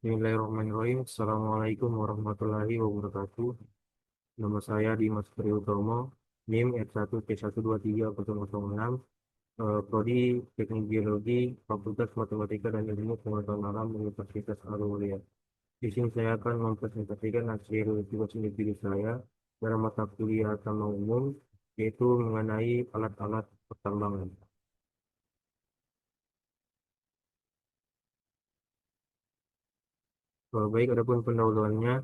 Bismillahirrahmanirrahim. Assalamualaikum warahmatullahi wabarakatuh. Nama saya Dimas Priutomo, NIM F1C1230006, Prodi Teknik Biologi, Fakultas Matematika dan Ilmu Pengetahuan Alam Universitas Al-Mu'aliyah. Di sini saya akan mempresentasikan hasil tugas individu saya dalam mata kuliah tambang umum, yaitu mengenai alat-alat pertambangan. Baik, adapun pendahuluannya.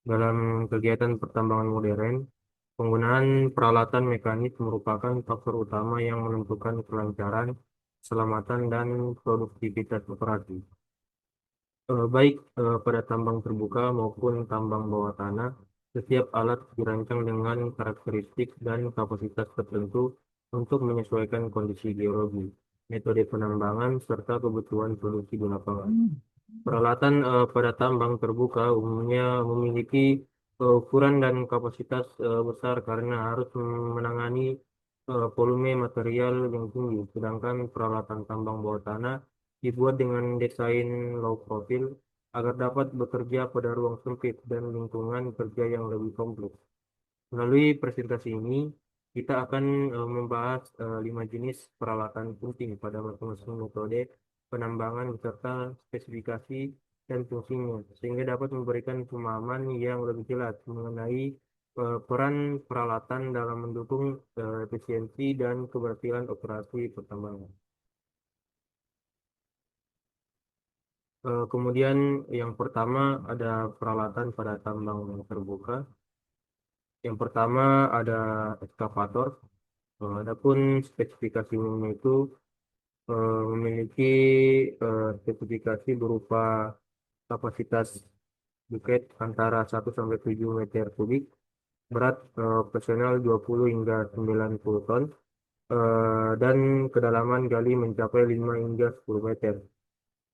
Dalam kegiatan pertambangan modern, penggunaan peralatan mekanis merupakan faktor utama yang menentukan kelancaran, keselamatan, dan produktivitas operasi. Baik pada tambang terbuka maupun tambang bawah tanah, setiap alat dirancang dengan karakteristik dan kapasitas tertentu untuk menyesuaikan kondisi geologi, metode penambangan, serta kebutuhan produksi di lapangan. Peralatan pada tambang terbuka umumnya memiliki ukuran dan kapasitas besar karena harus menangani volume material yang tinggi, sedangkan peralatan tambang bawah tanah dibuat dengan desain low profile agar dapat bekerja pada ruang sempit dan lingkungan kerja yang lebih kompleks. Melalui presentasi ini, kita akan membahas 5 jenis peralatan penting pada masing-masing metode penambangan beserta spesifikasi dan fungsinya, sehingga dapat memberikan pemahaman yang lebih jelas mengenai peran peralatan dalam mendukung efisiensi dan keberhasilan operasi pertambangan. Kemudian yang pertama ada peralatan pada tambang terbuka. Yang pertama ada ekskavator. Adapun spesifikasi umumnya itu memiliki spesifikasi berupa kapasitas buket antara 1 sampai 7 meter kubik, berat operasional 20 hingga 90 ton, dan kedalaman gali mencapai 5 hingga 10 meter.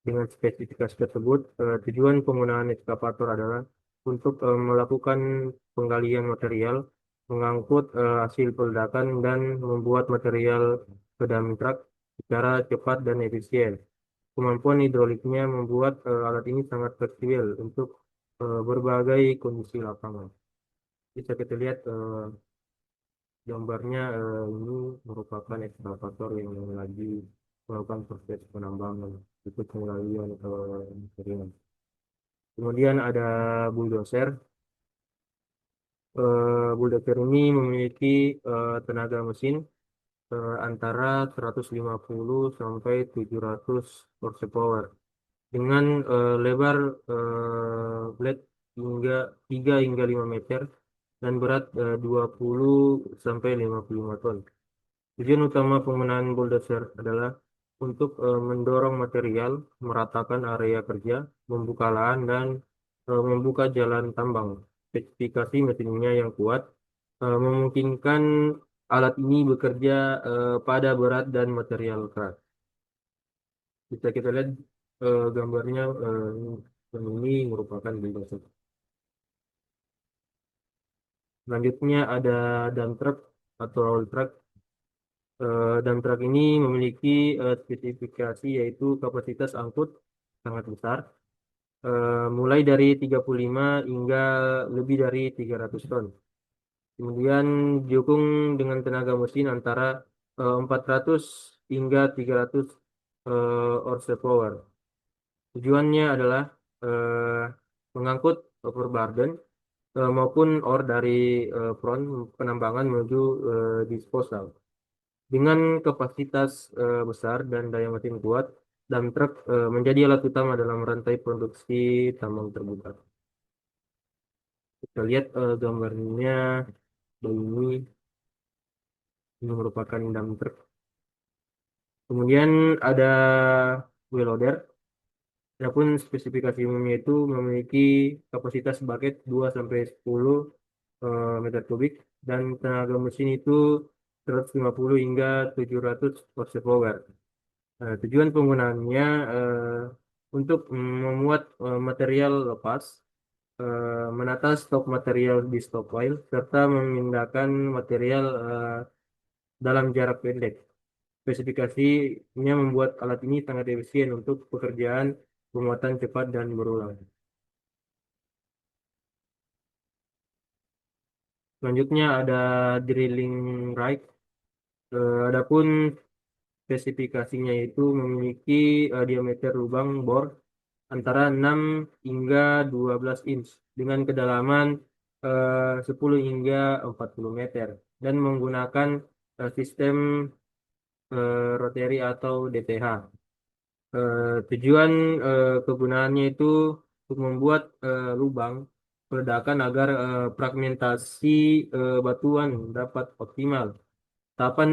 Dengan spesifikasi tersebut, tujuan penggunaan ekskavator adalah untuk melakukan penggalian material, mengangkut hasil peledakan, dan membuat material ke dump truck secara cepat dan efisien. Kemampuan hidroliknya membuat alat ini sangat fleksibel untuk berbagai kondisi lapangan. Bisa kita lihat gambarnya, ini merupakan ekskavator yang lagi melakukan proses penambangan itu penggalian material. Kemudian ada bulldozer. Bulldozer ini memiliki tenaga mesin antara 150 sampai 700 horsepower dengan lebar blade hingga 3 hingga 5 meter dan berat 20 sampai 55 ton. Tujuan utama penggunaan bulldozer adalah untuk mendorong material, meratakan area kerja, membuka lahan, dan membuka jalan tambang. Spesifikasi mesinnya yang kuat memungkinkan alat ini bekerja pada berat dan material keras. Bisa kita lihat gambarnya, yang ini merupakan bulldozer. Selanjutnya ada dump truck atau roll truck. Dump truck ini memiliki spesifikasi yaitu kapasitas angkut sangat besar, mulai dari 35 hingga lebih dari 300 ton. Kemudian didukung dengan tenaga mesin antara 400 hingga 300 horsepower. Tujuannya adalah eh, mengangkut overburden maupun ore dari front penambangan menuju disposal. Dengan kapasitas besar dan daya mesin kuat, dump truck menjadi alat utama dalam rantai produksi tambang terbuka. Kita lihat gambarnya ini merupakan dump truck. Kemudian ada wheel loader. Adapun spesifikasi umumnya itu memiliki kapasitas bucket 2 sampai 10 meter kubik dan tenaga mesin itu 150 hingga 700 horsepower. Tujuan penggunaannya untuk memuat material lepas, menata stok material di stockpile, serta memindahkan material dalam jarak pendek. Spesifikasinya membuat alat ini sangat efisien untuk pekerjaan pemuatan cepat dan berulang. Selanjutnya ada drilling right. Adapun spesifikasinya itu memiliki diameter lubang bor antara 6 hingga 12 inch dengan kedalaman 10 hingga 40 meter dan menggunakan sistem rotary atau DTH. Tujuan kegunaannya itu untuk membuat lubang peledakan agar fragmentasi batuan dapat optimal. Tahapan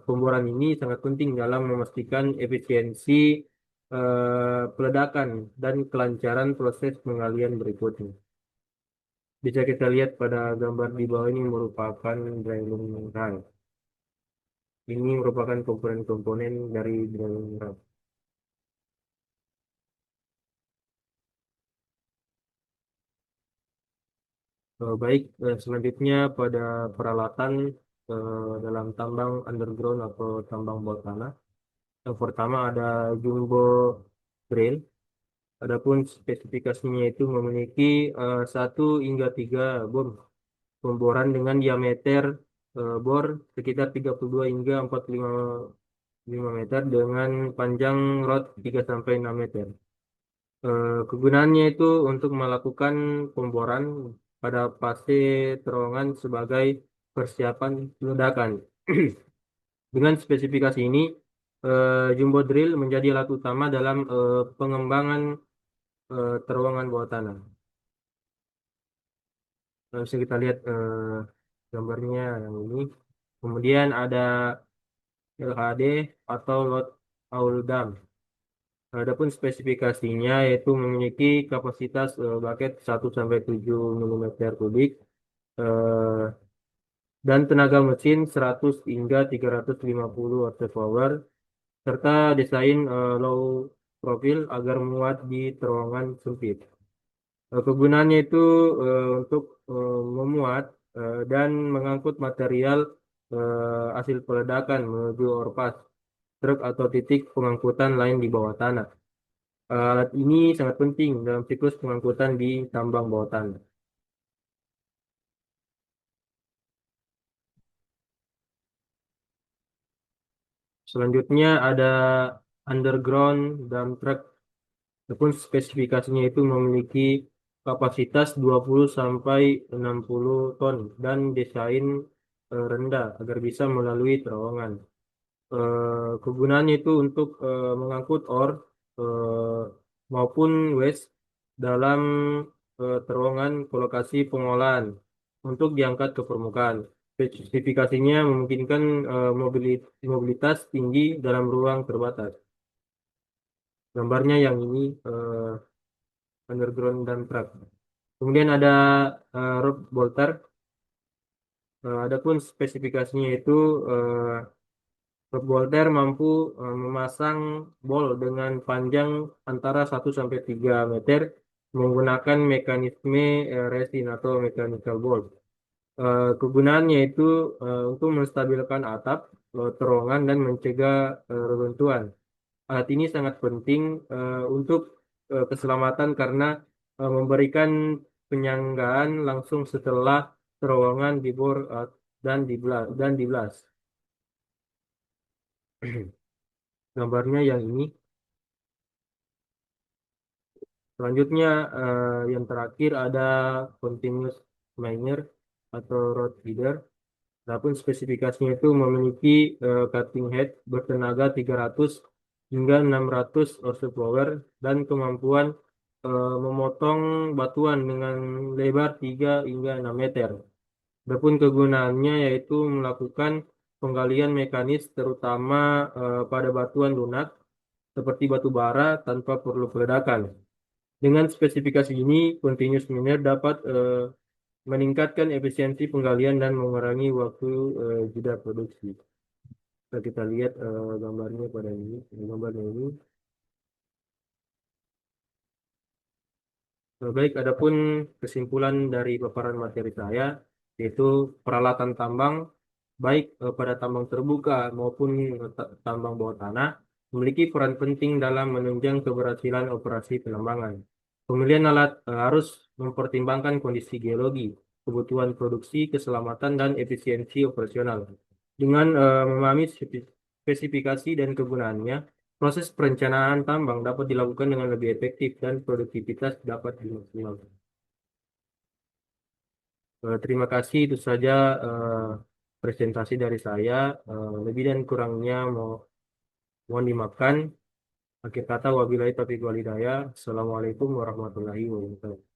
pemboran ini sangat penting dalam memastikan efisiensi peledakan dan kelancaran proses penggalian berikutnya. Bisa kita lihat pada gambar di bawah ini merupakan drilling rod. Ini merupakan komponen-komponen dari drilling rod. Baik, selanjutnya pada peralatan dalam tambang underground atau tambang bawah tanah. Yang pertama ada jumbo drill. Adapun spesifikasinya itu memiliki 1 hingga 3 bor pemboran dengan diameter bor sekitar 32 hingga 45 meter dengan panjang rod 3 sampai 6 meter. Kegunaannya itu untuk melakukan pemboran pada fase terowongan sebagai persiapan ledakan. Dengan spesifikasi ini, jumbo drill menjadi alat utama dalam pengembangan terowongan bawah tanah. Bisa kita lihat gambarnya yang ini. Kemudian ada LHD atau load haul dam. Adapun spesifikasinya yaitu memiliki kapasitas bucket 1 sampai 7 mm kubik eh, dan tenaga mesin 100 hingga 350 horsepower serta desain low profile agar muat di terowongan sempit. Kegunaannya itu untuk memuat dan mengangkut material hasil peledakan menuju orpas, truk atau titik pengangkutan lain di bawah tanah. Alat ini sangat penting dalam siklus pengangkutan di tambang bawah tanah. Selanjutnya ada underground dump truck. Walaupun spesifikasinya itu memiliki kapasitas 20 sampai 60 ton dan desain rendah agar bisa melalui terowongan. Kegunaannya itu untuk mengangkut ore eh, maupun waste dalam terowongan ke lokasi pengolahan untuk diangkat ke permukaan. Spesifikasinya memungkinkan mobilitas tinggi dalam ruang terbatas. Gambarnya yang ini underground dan truck. Kemudian ada rope bolter. Adapun spesifikasinya itu rope bolter mampu memasang bol dengan panjang antara 1 sampai 3 meter menggunakan mekanisme resin atau mechanical bolt. Kegunaannya itu untuk menstabilkan atap, terowongan dan mencegah reruntuhan. Alat ini sangat penting untuk keselamatan karena memberikan penyanggaan langsung setelah terowongan dibor dan diblas. Gambarnya yang ini. Selanjutnya yang terakhir ada continuous miner atau rod feeder. Adapun spesifikasinya itu memiliki cutting head bertenaga 300 hingga 600 horsepower dan kemampuan memotong batuan dengan lebar 3 hingga 6 meter. Adapun kegunaannya yaitu melakukan penggalian mekanis terutama pada batuan lunak seperti batu bara tanpa perlu peledakan. Dengan spesifikasi ini, continuous miner dapat meningkatkan efisiensi penggalian dan mengurangi waktu jeda produksi. Kita lihat gambarnya pada ini, gambarnya ini. Baik, adapun kesimpulan dari paparan materi saya, yaitu peralatan tambang, baik pada tambang terbuka maupun tambang bawah tanah, memiliki peran penting dalam menunjang keberhasilan operasi penambangan. Pemilihan alat harus mempertimbangkan kondisi geologi, kebutuhan produksi, keselamatan, dan efisiensi operasional. Dengan memahami spesifikasi dan kegunaannya, proses perencanaan tambang dapat dilakukan dengan lebih efektif dan produktivitas dapat dimaksimalkan. Terima kasih, itu saja eh, presentasi dari saya. Lebih dan kurangnya mohon dimaafkan. Akhir kata, wabillahi taufiq walhidayah. Assalamualaikum warahmatullahi wabarakatuh.